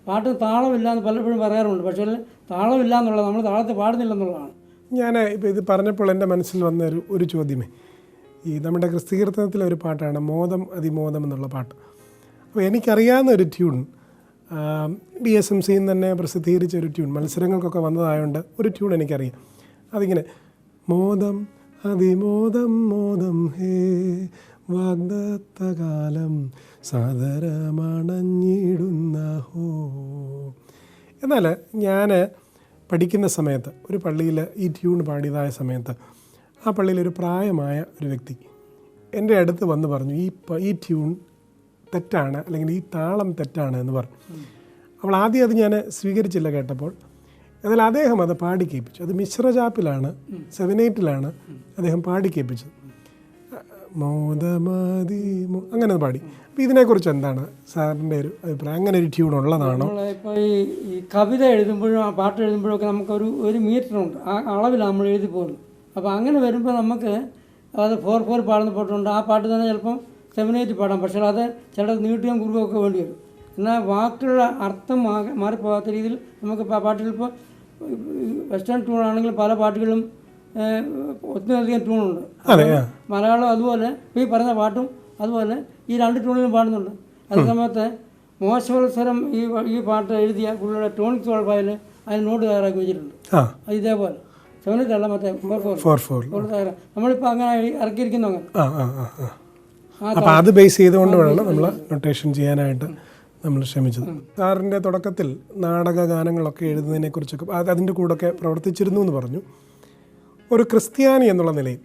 പാട്ട് താളമില്ല എന്ന് പലപ്പോഴും പറയാറുണ്ട്. പക്ഷേ താളമില്ല എന്നുള്ളത് നമ്മൾ താളത്തിൽ പാടുന്നില്ലെന്നുള്ളതാണ്. ഞാൻ ഇപ്പോൾ ഇത് പറഞ്ഞപ്പോൾ എൻ്റെ മനസ്സിൽ വന്ന ഒരു ചോദ്യമേ, ഈ നമ്മുടെ ക്രിസ്തീയ കീർത്തനത്തിലെ ഒരു പാട്ടാണ് മോദം അതിമോദം എന്നുള്ള പാട്ട്. അപ്പോൾ എനിക്കറിയാവുന്ന ഒരു ട്യൂൺ DSMCയിൽ തന്നെ പ്രസിദ്ധീകരിച്ച ഒരു ട്യൂൺ, മത്സരങ്ങൾക്കൊക്കെ വന്നതായതുകൊണ്ട് ഒരു ട്യൂൺ എനിക്കറിയാം. അതിങ്ങനെ മോദം അതിമോദം മോദം ഹേ വാഗ്ദത്തകാലം സാദരമണഞ്ഞിടുന്ന ഹോ. എന്നാൽ ഞാൻ പഠിക്കുന്ന സമയത്ത് ഒരു പള്ളിയിൽ ഈ ട്യൂൺ പാടിയതായ സമയത്ത് ആ പള്ളിയിലൊരു പ്രായമായ ഒരു വ്യക്തി എൻ്റെ അടുത്ത് വന്ന് പറഞ്ഞു, ഈ ട്യൂൺ തെറ്റാണ്, അല്ലെങ്കിൽ ഈ താളം തെറ്റാണ് എന്ന് പറഞ്ഞു. അപ്പോൾ ആദ്യം അത് ഞാൻ സ്വീകരിച്ചില്ല കേട്ടപ്പോൾ. എന്നാൽ അദ്ദേഹം അത് പാടി കേൾപ്പിച്ചു. അത് മിശ്രചാപ്പിലാണ്, 7/8 അദ്ദേഹം പാടി കേൾപ്പിച്ചത്. മോദമതി അങ്ങനെ പാടി. അപ്പോൾ ഇതിനെക്കുറിച്ച് എന്താണ് സാറിൻ്റെ ഒരു അഭിപ്രായം? അങ്ങനെ ഒരു ട്യൂൺ ഉള്ളതാണോ? ഇപ്പോൾ ഈ കവിത എഴുതുമ്പോഴും ആ പാട്ട് എഴുതുമ്പോഴൊക്കെ നമുക്കൊരു മീറ്ററുണ്ട്, ആ അളവിലാണ് നമ്മൾ എഴുതി പോകുന്നത്. അപ്പോൾ അങ്ങനെ വരുമ്പോൾ നമുക്ക് അത് 4/4 പാടുന്ന പാട്ടുണ്ട്. ആ പാട്ട് തന്നെ ചിലപ്പം 7/8 പാടാം. പക്ഷേ അത് ചിലത് നീട്ടുകയും കുറുകയൊക്കെ വേണ്ടി വരും. എന്നാൽ വാക്കുകളുടെ അർത്ഥം മാറിപ്പോകാത്ത രീതിയിൽ നമുക്ക് പാട്ടുകൾ ഇപ്പോൾ വെസ്റ്റേൺ ട്യൂണാണെങ്കിൽ പല പാട്ടുകളും ഒത്തിരിയധികം ട്യൂണുണ്ട്. മലയാളം അതുപോലെ ഇപ്പോൾ ഈ പറഞ്ഞ പാട്ടും അതുപോലെ ഈ 2 ട്യൂണിലും പാടുന്നുണ്ട്. അതേ സമയത്ത് മോശവത്സരം ഈ പാട്ട് എഴുതിയ പുള്ളിയുടെ ടോണിക് സോൾഫായിൽ അതിന് നോട്ട് തയ്യാറാക്കി വെച്ചിട്ടുണ്ട്. അത് ഇതേപോലെ 7/8 മറ്റേ 4/4 നമ്മളിപ്പോൾ അങ്ങനെ ഇറക്കിയിരിക്കുന്നു. അങ്ങനെ അപ്പോൾ അത് ബേസ് ചെയ്തുകൊണ്ട് വേണം നമ്മൾ നൊട്ടേഷൻ ചെയ്യാനായിട്ട് നമ്മൾ ശ്രമിച്ചത്. സാറിൻ്റെ തുടക്കത്തിൽ നാടക ഗാനങ്ങളൊക്കെ എഴുതുന്നതിനെക്കുറിച്ചൊക്കെ അതിൻ്റെ കൂടെയൊക്കെ പ്രവർത്തിച്ചിരുന്നു എന്ന് പറഞ്ഞു. ഒരു ക്രിസ്ത്യാനി എന്നുള്ള നിലയിൽ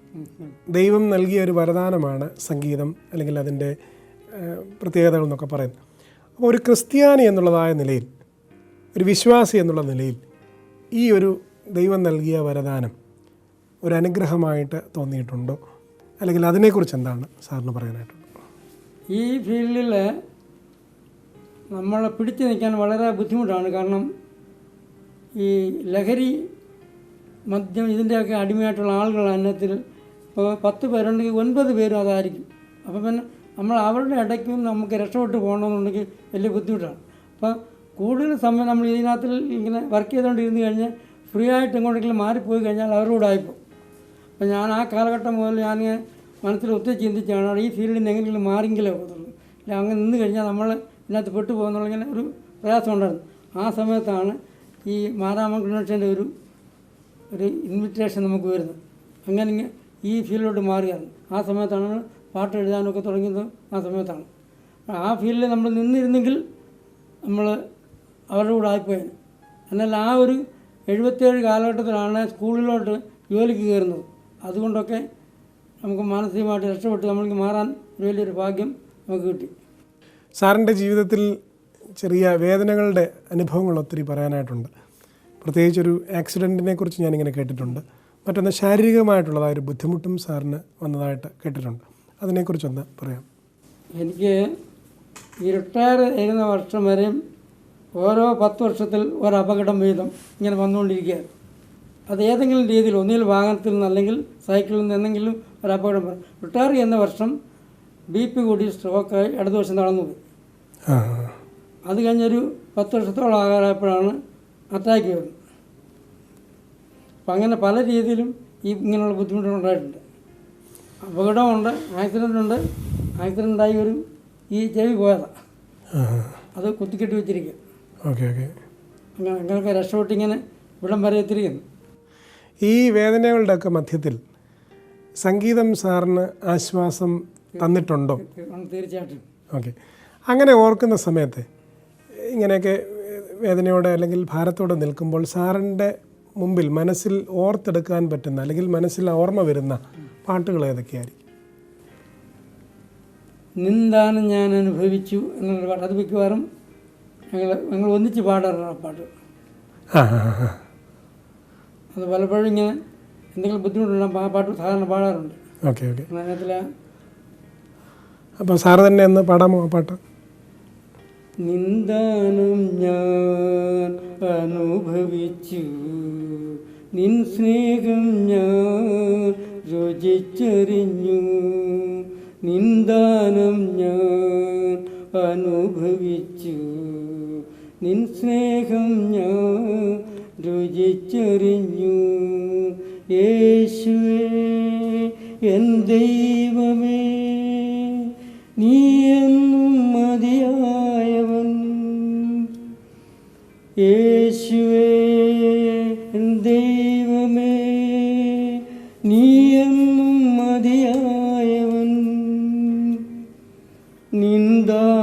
ദൈവം നൽകിയ ഒരു വരദാനമാണ് സംഗീതം, അല്ലെങ്കിൽ അതിൻ്റെ പ്രത്യേകതകൾ എന്നൊക്കെ പറയുന്നത്. അപ്പോൾ ഒരു ക്രിസ്ത്യാനി എന്നുള്ളതായ നിലയിൽ, ഒരു വിശ്വാസി എന്നുള്ള നിലയിൽ ഈ ഒരു ദൈവം നൽകിയ വരദാനം ഒരു അനുഗ്രഹമായിട്ട് തോന്നിയിട്ടുണ്ടോ? അല്ലെങ്കിൽ അതിനെക്കുറിച്ച് എന്താണ് സാറിന് പറയാനായിട്ടുള്ളത്? ഈ ഫീൽഡിൽ നമ്മളെ പിടിച്ചു നിൽക്കാൻ വളരെ ബുദ്ധിമുട്ടാണ്. കാരണം ഈ ലഹരി, മദ്യം, ഇതിൻ്റെയൊക്കെ അടിമയായിട്ടുള്ള ആളുകൾ അന്നത്തിൽ ഇപ്പോൾ 10 പേരുണ്ടെങ്കിൽ 9 പേരും അതായിരിക്കും. അപ്പോൾ പിന്നെ നമ്മൾ അവരുടെ ഇടയ്ക്കും നമുക്ക് രക്ഷപ്പെട്ട് പോകണമെന്നുണ്ടെങ്കിൽ വലിയ ബുദ്ധിമുട്ടാണ്. അപ്പോൾ കൂടുതൽ സമയം നമ്മൾ ഇതിനകത്തിൽ ഇങ്ങനെ വർക്ക് ചെയ്തുകൊണ്ടിരുന്ന് കഴിഞ്ഞാൽ ഫ്രീ ആയിട്ട് എങ്ങോട്ടെങ്കിലും മാറിപ്പോയി കഴിഞ്ഞാൽ അവരോടായിപ്പോൾ. അപ്പോൾ ഞാൻ ആ കാലഘട്ടം മുതൽ ഞാൻ മനസ്സിൽ ഒത്തിരി ചിന്തിച്ചാണ് ഈ ഫീൽഡിൽ നിന്ന് എങ്ങനെയെങ്കിലും മാറിയെങ്കിലേ പോകത്തുള്ളൂ. ഇല്ല അങ്ങനെ നിന്ന് കഴിഞ്ഞാൽ നമ്മൾ ഇതിനകത്ത് പെട്ടുപോകുന്നുള്ള ഇങ്ങനെ ഒരു പ്രയാസം ഉണ്ടായിരുന്നു. ആ സമയത്താണ് ഈ മാരാമൺ കൺവെൻഷൻ്റെ ഒരു ഇൻവിറ്റേഷൻ നമുക്ക് വരുന്നത്. അങ്ങനെ ഈ ഫീൽഡിലോട്ട് മാറിയായിരുന്നു. ആ സമയത്താണ് നമ്മൾ പാട്ട് എഴുതാനൊക്കെ തുടങ്ങിയത്. ആ സമയത്താണ്. ആ ഫീൽഡിൽ നമ്മൾ നിന്നിരുന്നെങ്കിൽ നമ്മൾ അവരുടെ കൂടെ ആയിപ്പോയത്. എന്നാൽ ആ ഒരു 77 കാലഘട്ടത്തിലാണ് സ്കൂളിലോട്ട് ജോലിക്ക് കയറുന്നത്. അതുകൊണ്ടൊക്കെ നമുക്ക് മാനസികമായിട്ട് രക്ഷപ്പെട്ട് നമ്മൾക്ക് മാറാൻ ഒരു വലിയൊരു ഭാഗ്യം നമുക്ക് കിട്ടി. സാറിൻ്റെ ജീവിതത്തിൽ ചെറിയ വേദനകളുടെ അനുഭവങ്ങൾ ഒത്തിരി പറയാനായിട്ടുണ്ട്. പ്രത്യേകിച്ചൊരു ആക്സിഡൻറ്റിനെ കുറിച്ച് ഞാനിങ്ങനെ കേട്ടിട്ടുണ്ട്. മറ്റൊന്ന് ശാരീരികമായിട്ടുള്ളതായ ഒരു ബുദ്ധിമുട്ടും സാറിന് വന്നതായിട്ട് കേട്ടിട്ടുണ്ട്. അതിനെക്കുറിച്ചൊന്ന് പറയാം. എനിക്ക് ഈ റിട്ടയർ ചെയ്യുന്ന വർഷം വരെയും ഓരോ 10 വർഷത്തിൽ ഒരു അപകടം വീതം ഇങ്ങനെ വന്നുകൊണ്ടിരിക്കുകയാണ്. അത് ഏതെങ്കിലും രീതിയിൽ, ഒന്നുകിൽ വാഹനത്തിൽ നിന്ന് അല്ലെങ്കിൽ സൈക്കിളിൽ നിന്ന് എന്തെങ്കിലും ഒരു അപകടം വരും. റിട്ടയർ ചെയ്യുന്ന വർഷം BP കൂടി സ്ട്രോക്കായി ഇടതുവശം തളർന്നു പോയി. അത് കഴിഞ്ഞൊരു 10 വർഷത്തോളം ആകാറായപ്പോഴാണ് അറ്റാക്ക് വരുന്നത്. അപ്പം അങ്ങനെ പല രീതിയിലും ഇങ്ങനെയുള്ള ബുദ്ധിമുട്ടുകൾ ഉണ്ടായിട്ടുണ്ട്. അപകടമുണ്ട്, ആക്സിഡൻ്റുണ്ട്. ആക്സിഡൻ്റായി ഈ ചെവി പോയതാണ്, അത് കുത്തിക്കെട്ടി വെച്ചിരിക്കുക. അങ്ങനെയൊക്കെ രക്ഷപ്പെട്ടിങ്ങനെ ഇവിടം വരെ എത്തിയിരിക്കുന്നു. ഈ വേദനകളുടെയൊക്കെ മധ്യത്തിൽ സംഗീതം സാറിന് ആശ്വാസം തന്നിട്ടുണ്ടോ? തീർച്ചയായിട്ടും. ഓക്കെ. അങ്ങനെ ഓർക്കുന്ന സമയത്ത് ഇങ്ങനെയൊക്കെ വേദനയോടെ അല്ലെങ്കിൽ ഭാരത്തോടെ നിൽക്കുമ്പോൾ സാറിൻ്റെ മുമ്പിൽ മനസ്സിൽ ഓർത്തെടുക്കാൻ പറ്റുന്ന അല്ലെങ്കിൽ മനസ്സിൽ ഓർമ്മ വരുന്ന പാട്ടുകൾ ഏതൊക്കെയായിരിക്കും? നിന്ദാനം ഞാൻ അനുഭവിച്ചു എന്നുള്ള പാട്ട്. അത് മിക്കവാറും ഞങ്ങൾ ഒന്നിച്ച് പാടാറുണ്ട് ആ പാട്ട്. അത് പലപ്പോഴും ഇങ്ങനെ എന്തെങ്കിലും ബുദ്ധിമുട്ടുള്ള ആ പാട്ട് സാധാരണ പാടാറുണ്ട്. ഓക്കെ. അപ്പോൾ സാറ് തന്നെ ഒന്ന് പാടാമോ ആ പാട്ട്? നിന്ദാനം ഞാൻ അനുഭവിച്ചു, നിൻ സ്നേഹം ഞാൻ രുചിച്ചറിഞ്ഞു. നിന്ദാനം ഞാൻ അനുഭവിച്ചു, നിൻ സ്നേഹം ഞാൻ രുചിച്ചറിഞ്ഞു. യേശുവേ എൻ ദൈവമേ, നീ എന്നും മതിയാ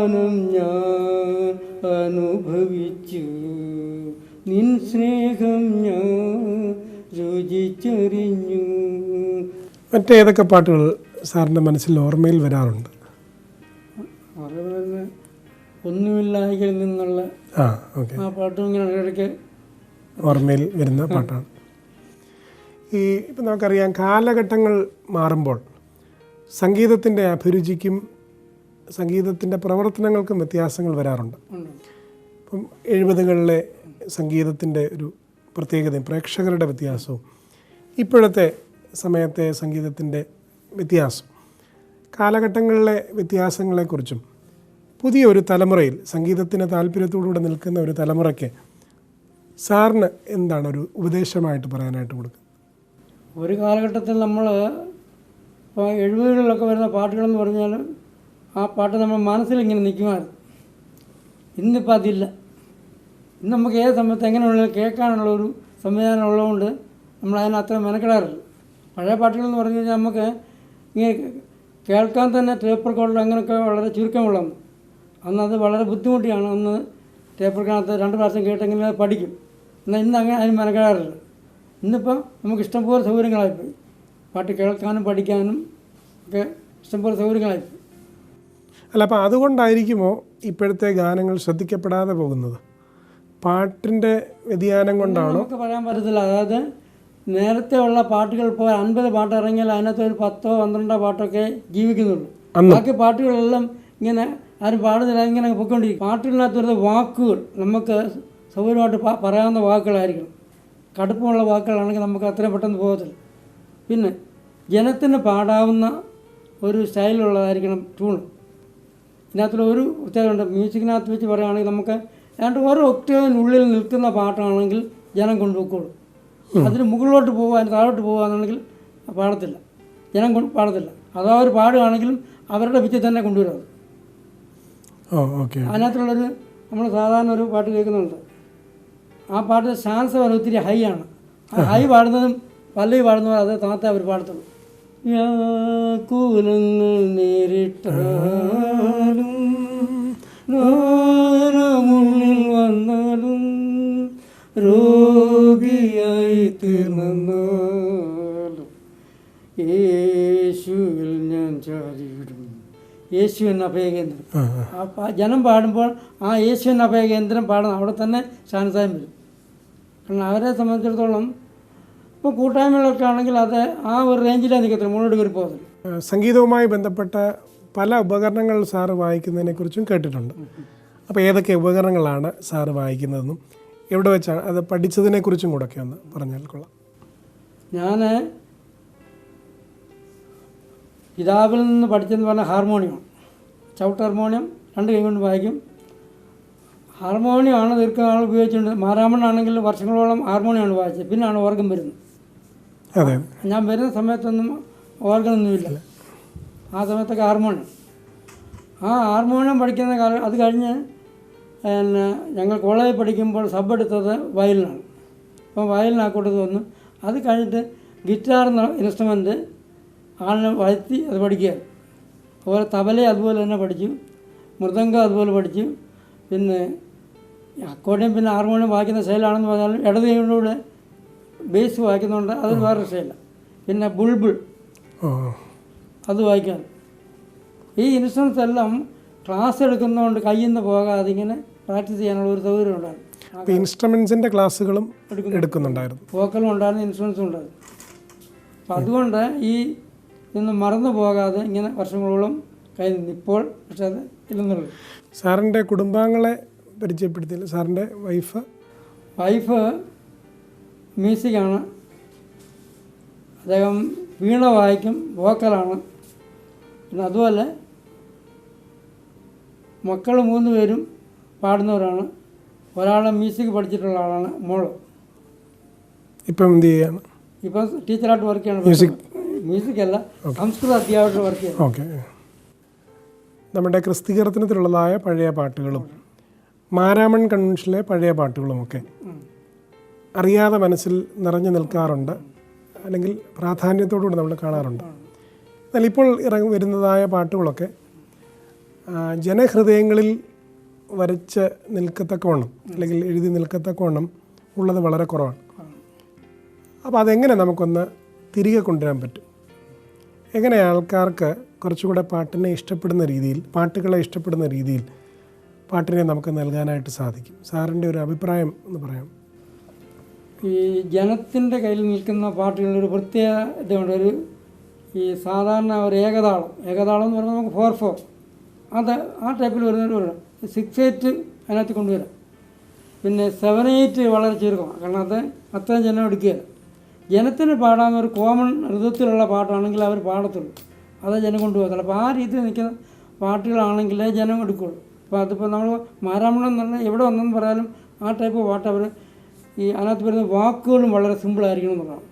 ഗാനം ഞാൻ അനുഭവിച്ചു, നിൻ സ്നേഹം ഞാൻ രുചിച്ചറിഞ്ഞു. മറ്റേതൊക്കെ പാട്ടുകൾ സാറിൻ്റെ മനസ്സിൽ ഓർമ്മയിൽ വരാറുണ്ട്? അതുപോലെ ഒന്നുമില്ലായ്മയിൽ നിന്നുള്ള ഓക്കെ, ആ പാട്ടും ഇങ്ങനെ ഇടയ്ക്ക് ഓർമ്മയിൽ വരുന്ന പാട്ടാണ്. ഇപ്പം നമുക്കറിയാം, കാലഘട്ടങ്ങൾ മാറുമ്പോൾ സംഗീതത്തിൻ്റെ അഭിരുചിക്കും സംഗീതത്തിൻ്റെ പ്രവർത്തനങ്ങൾക്കും വ്യത്യാസങ്ങൾ വരാറുണ്ട്. ഇപ്പം 70കളിലെ സംഗീതത്തിൻ്റെ ഒരു പ്രത്യേകതയും പ്രേക്ഷകരുടെ വ്യത്യാസവും ഇപ്പോഴത്തെ സമയത്തെ സംഗീതത്തിൻ്റെ വ്യത്യാസം, കാലഘട്ടങ്ങളിലെ വ്യത്യാസങ്ങളെക്കുറിച്ചും പുതിയ ഒരു തലമുറയിൽ സംഗീതത്തിന് താല്പര്യത്തോടുകൂടെ നിൽക്കുന്ന ഒരു തലമുറയ്ക്ക് സാറിന് എന്താണ് ഒരു ഉപദേശമായിട്ട് പറയാനായിട്ട് കൊടുക്കുന്നത്? ഒരു കാലഘട്ടത്തിൽ നമ്മൾ ഇപ്പോൾ 70കളിലൊക്കെ വരുന്ന പാട്ടുകളെന്ന് പറഞ്ഞാൽ ആ പാട്ട് നമ്മൾ മനസ്സിലിങ്ങനെ നിൽക്കുമായിരുന്നു. ഇന്നിപ്പോൾ അതില്ല. ഇന്ന് നമുക്ക് ഏത് സമയത്ത് എങ്ങനെയുള്ള കേൾക്കാനുള്ള ഒരു സംവിധാനം ഉള്ളതുകൊണ്ട് നമ്മൾ അതിനത്ര മെനക്കെടാറില്ല. പഴയ പാട്ടുകളെന്ന് പറഞ്ഞു കഴിഞ്ഞാൽ നമുക്ക് ഇങ്ങനെ കേൾക്കാൻ തന്നെ ടേപ്പ് റെക്കോർഡിൽ അങ്ങനെയൊക്കെ വളരെ ചുരുക്കമുള്ളതാണ്. അന്ന് അത് വളരെ ബുദ്ധിമുട്ടിയാണ്. അന്ന് ടേപ്പ് റെക്കോർഡിനകത്ത് 2 പ്രാവശ്യം കേട്ടെങ്കിലും അത് പഠിക്കും. എന്നാൽ ഇന്ന് അങ്ങനെ അതിന് മെനക്കെടാറില്ല. ഇന്നിപ്പോൾ നമുക്ക് ഇഷ്ടംപോലെ സൗകര്യങ്ങളായിപ്പോയി. പാട്ട് കേൾക്കാനും പഠിക്കാനും ഒക്കെ ഇഷ്ടംപോലെ സൗകര്യങ്ങളായിപ്പോയി. അല്ല, അപ്പോൾ അതുകൊണ്ടായിരിക്കുമോ ഇപ്പോഴത്തെ ഗാനങ്ങൾ ശ്രദ്ധിക്കപ്പെടാതെ പോകുന്നത്? പാട്ടിൻ്റെ വ്യതിയാനം കൊണ്ടാണോ? നമുക്ക് പറയാൻ പറ്റത്തില്ല. അതായത് നേരത്തെ ഉള്ള പാട്ടുകൾ ഇപ്പോൾ 50 പാട്ട് ഇറങ്ങിയാൽ അതിനകത്ത് ഒരു 10 12 പാട്ടൊക്കെ ജീവിക്കുന്നുള്ളൂ. ബാക്കി പാട്ടുകളെല്ലാം ഇങ്ങനെ ആരും പാടുന്നില്ല, ഇങ്ങനെ പൊയ്ക്കൊണ്ടിരിക്കും. പാട്ടുകളിനകത്ത് വരുന്ന വാക്കുകൾ നമുക്ക് സൗകര്യമായിട്ട് പറയാവുന്ന വാക്കുകളായിരിക്കണം. കടുപ്പമുള്ള വാക്കുകളാണെങ്കിൽ നമുക്ക് അത്രയും പെട്ടെന്ന് പോകത്തില്ല. പിന്നെ ജനത്തിന് പാടാവുന്ന ഒരു സ്റ്റൈലുള്ളതായിരിക്കണം ട്യൂൺ. ഇതിനകത്തുള്ള ഒരു പ്രത്യേകതയുണ്ട്. മ്യൂസിക്കിനകത്ത് വെച്ച് പറയുകയാണെങ്കിൽ നമുക്ക് ഏതാണ്ട് ഓരോ ഒക്ടേവിനുള്ളിൽ നിൽക്കുന്ന പാട്ടാണെങ്കിൽ ജനം കൊണ്ടുപോയിക്കോളും. അതിന് മുകളിലോട്ട് പോകുക, അതിന് താഴോട്ട് പോകുക എന്നുണ്ടെങ്കിൽ പാടത്തില്ല, ജനം പാടത്തില്ല. അഥവാ അവർ പാടുകയാണെങ്കിലും അവരുടെ വിറ്റ് തന്നെ കൊണ്ടുവരും. അതിനകത്തുള്ളൊരു നമ്മൾ സാധാരണ ഒരു പാട്ട് കേൾക്കുന്നുണ്ട്. ആ പാട്ട് ചാൻസ് വരെ ഒത്തിരി ഹൈ ആണ്. ആ ഹൈ പാടുന്നതും പല്ലവി പാടുന്നതും അത് താത്ത അവർ പാടത്തുള്ളൂ. വ്യാകുലങ്ങൾ നേരിട്ടാലും മുന്നിൽ വന്നാലും രോഗിയായി തീർന്നാലും യേശുവിൽ ഞാൻ ചാരിയിടും. യേശു എന്ന അഭയകേന്ദ്രം. ആ ജനം പാടുമ്പോൾ ആ യേശു എന്ന അഭയകേന്ദ്രം പാടണം. അവിടെ തന്നെ ശാനസായം വരും. കാരണം അവരെ സംബന്ധിച്ചിടത്തോളം ഇപ്പോൾ കൂട്ടായ്മകളൊക്കെ ആണെങ്കിൽ അത് ആ ഒരു റേഞ്ചിലേ നിൽക്കത്തില്ല, മുന്നോട്ട് കയറി പോകുന്നില്ല. സംഗീതവുമായി ബന്ധപ്പെട്ട പല ഉപകരണങ്ങൾ സാറ് വായിക്കുന്നതിനെക്കുറിച്ചും കേട്ടിട്ടുണ്ട്. അപ്പോൾ ഏതൊക്കെ ഉപകരണങ്ങളാണ് സാറ് വായിക്കുന്നതെന്നും എവിടെ വെച്ചാണ് അത് പഠിച്ചതിനെക്കുറിച്ചും കൂടെയൊക്കെ ഒന്ന് പറഞ്ഞാൽ കൊള്ളാം. ഞാൻ പിതാവിൽ നിന്ന് പഠിച്ചെന്ന് പറഞ്ഞാൽ ഹാർമോണിയമാണ്. ചവിട്ട് ഹാർമോണിയം 2 കൈ കൊണ്ട് വായിക്കും. ഹാർമോണിയമാണ് ദീർഘനാൾ ഉപയോഗിച്ചിട്ടുണ്ട്. മാരാമണ്ണാണെങ്കിൽ വർഷങ്ങളോളം ഹാർമോണിയമാണ് വായിച്ചത്. പിന്നാണ് ഓർഗൻ വരുന്നത്. ഞാൻ വരുന്ന സമയത്തൊന്നും ഓർഗനൊന്നുമില്ല. ആ സമയത്തൊക്കെ ഹാർമോണിയം. ആ ഹാർമോണിയം പഠിക്കുന്ന കാലം അത് കഴിഞ്ഞ് പിന്നെ ഞങ്ങൾ കോളേജിൽ പഠിക്കുമ്പോൾ സബ് എടുത്തത് വയലിനാണ്. അപ്പം വയലിനാക്കൂട്ടത് വന്നു. അത് കഴിഞ്ഞിട്ട് ഗിറ്റാർ എന്ന ഇൻസ്ട്രുമെൻറ്റ് ആളിനെ വളർത്തി അത് പഠിക്കുക. അതുപോലെ തബല അതുപോലെ തന്നെ പഠിച്ചു, മൃദംഗം അതുപോലെ പഠിച്ചു. പിന്നെ അക്കോർഡിയം പിന്നെ ഹാർമോണിയം വായിക്കുന്ന സ്റ്റൈലാണെന്ന് പറഞ്ഞാൽ ഇടത് കൈകൊണ്ടുകൂടെ ബേസ് വായിക്കുന്നുണ്ട്, അതൊരു വേറെ സ്റ്റൈലാണ്. പിന്നെ ബുൾബിൾ അത് വായിക്കാൻ. ഈ ഇൻസ്ട്രുമെൻറ്റ്സ് എല്ലാം ക്ലാസ് എടുക്കുന്നതുകൊണ്ട് കയ്യിൽ നിന്ന് പോകാതെ ഇങ്ങനെ പ്രാക്ടീസ് ചെയ്യാനുള്ള ഒരു സൗകര്യം ഉണ്ടായിരുന്നു. ഇൻസ്ട്രുമെൻസിൻ്റെ ക്ലാസ്സുകളും എടുക്കുന്നുണ്ടായിരുന്നു, വോക്കലും ഉണ്ടായിരുന്നു, ഇൻസ്ട്രുമെൻസും ഉണ്ടായിരുന്നു. അപ്പം അതുകൊണ്ട് ഈ ഇതൊന്നും മറന്നു പോകാതെ ഇങ്ങനെ വർഷങ്ങളോളം കഴിഞ്ഞു. ഇപ്പോൾ പക്ഷെ അത് ഇല്ലെന്നുള്ളൂ. സാറിൻ്റെ കുടുംബാംഗങ്ങളെ പരിചയപ്പെടുത്തിയില്ല. സാറിൻ്റെ വൈഫ് മ്യൂസിക്കാണ്. അദ്ദേഹം വീണ വായിക്കും, വോക്കലാണ്. പിന്നെ അതുപോലെ മക്കൾ 3 പേരും പാടുന്നവരാണ്. ഒരാളെ മ്യൂസിക് പഠിച്ചിട്ടുള്ള ആളാണ് മോള്. ഇപ്പം എന്ത് ചെയ്യാണ്? ഇപ്പം ടീച്ചറായിട്ട് വർക്ക് ചെയ്യണം. മ്യൂസിക്കല്ല, സംസ്കൃത അധ്യാപകർ വർക്ക് ചെയ്യണം. ഓക്കെ. നമ്മുടെ ക്രിസ്തീകരണത്തിലുള്ളതായ പഴയ പാട്ടുകളും മാരാമൺ കൺവെൻഷനിലെ പഴയ പാട്ടുകളുമൊക്കെ അറിയാതെ മനസ്സിൽ നിറഞ്ഞു നിൽക്കാറുണ്ട്, അല്ലെങ്കിൽ പ്രാധാന്യത്തോടുകൂടി നമ്മൾ കാണാറുണ്ട്. എന്നാൽ ഇപ്പോൾ വരുന്നതായ പാട്ടുകളൊക്കെ ജനഹൃദയങ്ങളിൽ വരച്ച് നിൽക്കത്തക്കവണ്ണം അല്ലെങ്കിൽ എഴുതി നിൽക്കത്തക്കവണ്ണം ഉള്ളത് വളരെ കുറവാണ്. അപ്പോൾ അതെങ്ങനെ നമുക്കൊന്ന് തിരികെ കൊണ്ടുവരാൻ പറ്റും? എങ്ങനെ ആൾക്കാർക്ക് കുറച്ചുകൂടെ പാട്ടിനെ ഇഷ്ടപ്പെടുന്ന രീതിയിൽ, പാട്ടുകളെ ഇഷ്ടപ്പെടുന്ന രീതിയിൽ പാട്ടിനെ നമുക്ക് നൽകാനായിട്ട് സാധിക്കും? സാറിൻ്റെ ഒരു അഭിപ്രായം ഒന്ന് പറയാം. ഈ ജനത്തിൻ്റെ കയ്യിൽ നിൽക്കുന്ന പാട്ടുകളൊരു പ്രത്യേക ഇതുകൊണ്ട് ഈ സാധാരണ ഒരു ഏകതാളം എന്ന് പറയുമ്പോൾ നമുക്ക് 4/4 അത് ആ ടൈപ്പിൽ വരുന്നവർ 6/8 അതിനകത്ത് കൊണ്ടുവരാം. പിന്നെ 7/8 വളരെ ചുരുക്കമാണ്, കാരണം അത് അത്രയും ജനം എടുക്കുകയില്ല. ജനത്തിന് പാടാവുന്ന ഒരു കോമൺ ഋതത്തിലുള്ള പാട്ടാണെങ്കിൽ അവർ പാടത്തുള്ളൂ, അത് ജനം കൊണ്ടുപോകത്തുള്ളൂ. അപ്പോൾ ആ രീതിയിൽ നിൽക്കുന്ന പാട്ടുകളാണെങ്കിലേ ജനം എടുക്കുകയുള്ളൂ. അപ്പോൾ അതിപ്പോൾ നമ്മൾ മാരാമണം എന്ന് പറഞ്ഞാൽ എവിടെ വന്നെന്ന് പറയാലും ആ ടൈപ്പ് പാട്ട് അവർ ഈ അതിനകത്ത് വരുന്ന വാക്കുകളും വളരെ സിമ്പിളായിരിക്കണം എന്നുള്ളതാണ്.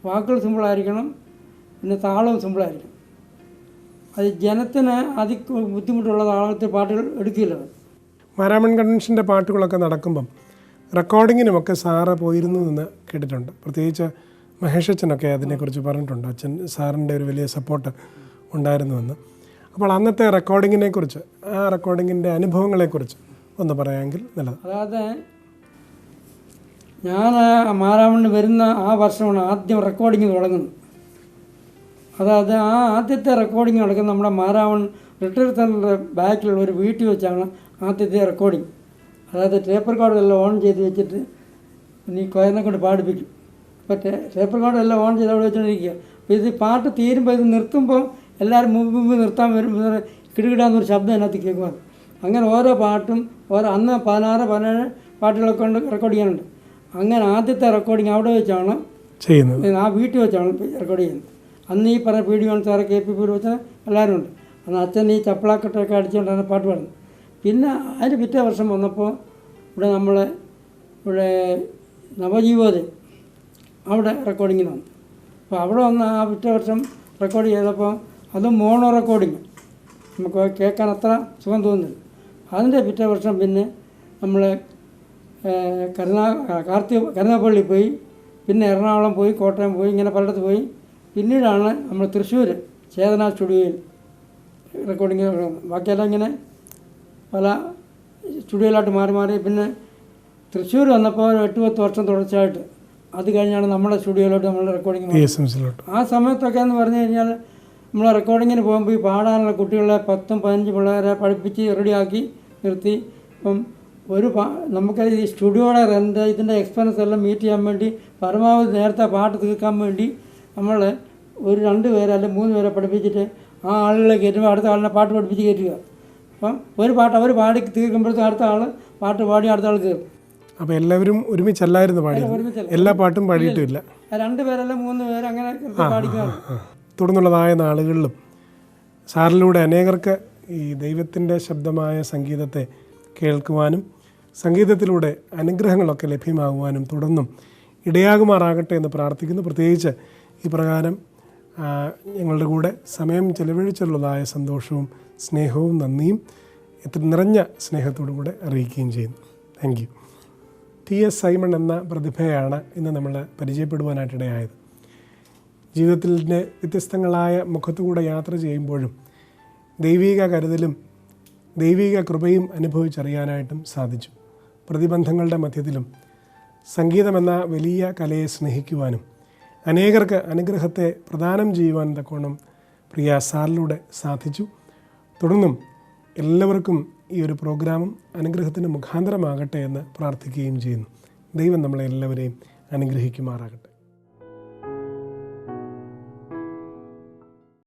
വാക്കുകൾ സിമ്പിളായിരിക്കണം, പിന്നെ താളവും സിമ്പിളായിരിക്കണം. അത് ജനത്തിന് ബുദ്ധിമുട്ടുള്ള താളത്തിൽ പാട്ടുകൾ എടുക്കില്ല. മാരാമൺ കൺവെൻഷൻ്റെ പാട്ടുകളൊക്കെ നടക്കുമ്പം റെക്കോർഡിങ്ങിനുമൊക്കെ സാറ് പോയിരുന്നു എന്ന് കേട്ടിട്ടുണ്ട്. പ്രത്യേകിച്ച് മഹേഷ് അച്ഛനൊക്കെ അതിനെക്കുറിച്ച് പറഞ്ഞിട്ടുണ്ട്. അച്ഛൻ സാറിൻ്റെ ഒരു വലിയ സപ്പോർട്ട് ഉണ്ടായിരുന്നുവെന്ന്. അപ്പോൾ അന്നത്തെ റെക്കോർഡിങ്ങിനെക്കുറിച്ച്, ആ റെക്കോർഡിങ്ങിൻ്റെ അനുഭവങ്ങളെക്കുറിച്ച് ഒന്ന് പറയാമെങ്കിൽ നല്ലത്. അതായത് ഞാൻ മാരാമണ്ണ് വരുന്ന ആ വർഷമാണ് ആദ്യം റെക്കോർഡിങ് തുടങ്ങുന്നത്. അതായത് ആ ആദ്യത്തെ റെക്കോർഡിങ് നടക്കുന്നത് നമ്മുടെ മാരാമൺ റിട്ടയർ സെൻ്ററിൻ്റെ ബാക്കിലുള്ള ഒരു വീട്ടിൽ വെച്ചാണ് ആദ്യത്തെ റെക്കോർഡിങ്. അതായത് ടേപ്പ് റെക്കോർഡെല്ലാം ഓൺ ചെയ്ത് വെച്ചിട്ട് നീ കൊയറിനെ കൊണ്ട് പാടിപ്പിക്കും. അപ്പോൾ ടേപ്പ് റെക്കോർഡെല്ലാം ഓൺ ചെയ്ത് അവിടെ വെച്ചുകൊണ്ടിരിക്കുക. അപ്പോൾ ഇത് പാട്ട് തീരുമ്പോൾ ഇത് നിർത്തുമ്പോൾ എല്ലാവരും മുമ്പ് നിർത്താൻ വരുമ്പോൾ കിടുകിടാന്നൊരു ശബ്ദം അതിനകത്ത് കേൾക്കുവാണ്. അങ്ങനെ ഓരോ പാട്ടും അന്ന് 16-17 പാട്ടുകളൊക്കെ കൊണ്ട് റെക്കോർഡ് ചെയ്യാനുണ്ട്. അങ്ങനെ ആദ്യത്തെ റെക്കോർഡിങ് അവിടെ വെച്ചാണ് ചെയ്യുന്നത്, ആ വീട്ടിൽ വെച്ചാണ് റെക്കോർഡ് ചെയ്യുന്നത്. അന്ന് ഈ പറഞ്ഞ PDO സാറ് KPP വെച്ചാൽ എല്ലാവരും ഉണ്ട്. അന്ന് അച്ഛൻ ഈ ചപ്പളാക്കെട്ടൊക്കെ അടിച്ചുകൊണ്ടാണ് പാട്ട് പാടുന്നത്. പിന്നെ അതിന് പിറ്റേ വർഷം വന്നപ്പോൾ ഇവിടെ നവജീവോദയം അവിടെ റെക്കോർഡിങ്ങിന് വന്നു. അപ്പോൾ അവിടെ വന്ന് ആ പിറ്റേ വർഷം റെക്കോർഡ് ചെയ്തപ്പോൾ അതും മോണോ റെക്കോർഡിങ്, നമുക്ക് കേൾക്കാൻ അത്ര സുഖം തോന്നുന്നില്ല. അതിൻ്റെ പിറ്റേ വർഷം പിന്നെ നമ്മൾ കരുനാഗപ്പള്ളി പോയി, പിന്നെ എറണാകുളം പോയി, കോട്ടയം പോയി, ഇങ്ങനെ പലയിടത്ത് പോയി. പിന്നീടാണ് നമ്മൾ തൃശ്ശൂർ ചേതന സ്റ്റുഡിയോയിൽ റെക്കോർഡിങ് തുടങ്ങുന്നത്. ബാക്കിയെല്ലാം ഇങ്ങനെ പല സ്റ്റുഡിയോയിലോട്ട് മാറി പിന്നെ തൃശ്ശൂർ വന്നപ്പോൾ 8-10 വർഷം തുടർച്ചയായിട്ട് അത് കഴിഞ്ഞാണ് നമ്മുടെ സ്റ്റുഡിയോയിലോട്ട് നമ്മൾ റെക്കോർഡിങ്. ആ സമയത്തൊക്കെ എന്ന് പറഞ്ഞു കഴിഞ്ഞാൽ നമ്മൾ റെക്കോർഡിങ്ങിന് പോകുമ്പോൾ ഈ പാടാനുള്ള കുട്ടികളെ 10-15 പിള്ളേരെ പഠിപ്പിച്ച് റെഡിയാക്കി നിർത്തി. ഇപ്പം നമുക്ക് ഈ സ്റ്റുഡിയോയുടെ റെൻ്റ്, ഇതിൻ്റെ എക്സ്പെൻസ് എല്ലാം മീറ്റ് ചെയ്യാൻ വേണ്ടി പരമാവധി നേരത്തെ പാട്ട് തീർക്കാൻ വേണ്ടി നമ്മൾ ഒരു 2 പേരെ അല്ലെങ്കിൽ 3 പേരെ പഠിപ്പിച്ചിട്ട് ആ ആളുകളെ കയറ്റുമ്പോൾ അടുത്ത ആളിനെ പാട്ട് പഠിപ്പിച്ച് കയറ്റുക. അപ്പം ഒരു പാട്ട് അവർ പാടി തീർക്കുമ്പോഴത്തേക്കും അടുത്ത ആൾ പാട്ട് പാടി അടുത്ത ആൾ കയറും. അപ്പോൾ എല്ലാവരും ഒരുമിച്ചല്ലായിരുന്നു പാടി, എല്ലാ പാട്ടും പാടിയിട്ടില്ല. 2 പേരല്ല 3 പേര് അങ്ങനെ പാടിക്കാറ്. തുടർന്നുള്ളതായ നാളുകളിലും സാറിലൂടെ അനേകർക്ക് ഈ ദൈവത്തിൻ്റെ ശബ്ദമായ സംഗീതത്തെ കേൾക്കുവാനും സംഗീതത്തിലൂടെ അനുഗ്രഹങ്ങളൊക്കെ ലഭ്യമാകുവാനും തുടർന്നും ഇടയാകുമാറാകട്ടെ എന്ന് പ്രാർത്ഥിക്കുന്നു. പ്രത്യേകിച്ച് ഈ പ്രകാരം ഞങ്ങളുടെ കൂടെ സമയം ചെലവഴിച്ചുള്ളതായ സന്തോഷവും സ്നേഹവും നന്ദിയും എത്ര നിറഞ്ഞ സ്നേഹത്തോടും കൂടെ അറിയിക്കുകയും ചെയ്യുന്നു. Thank you. TS സൈമൺ എന്ന പ്രതിഭയാണ് ഇന്ന് നമ്മൾ പരിചയപ്പെടുവാനായിട്ടിടയായത്. ജീവിതത്തിൻ്റെ വ്യത്യസ്തങ്ങളായ മുഖത്തുകൂടെ യാത്ര ചെയ്യുമ്പോഴും ദൈവിക കരുതലും ദൈവിക കൃപയും അനുഭവിച്ചറിയാനായിട്ടും സാധിച്ചു. പ്രതിബന്ധങ്ങളുടെ മധ്യത്തിലും സംഗീതമെന്ന വലിയ കലയെ സ്നേഹിക്കുവാനും അനേകർക്ക് അനുഗ്രഹത്തെ പ്രദാനം ചെയ്യുവാൻ തക്കോണം പ്രിയ സാറിലൂടെ സാധിച്ചു. തുടർന്നും എല്ലാവർക്കും ഈ ഒരു പ്രോഗ്രാമും അനുഗ്രഹത്തിന് മുഖാന്തരമാകട്ടെ എന്ന് പ്രാർത്ഥിക്കുകയും ചെയ്യുന്നു. ദൈവം നമ്മളെ എല്ലാവരെയും അനുഗ്രഹിക്കുമാറാകട്ടെ.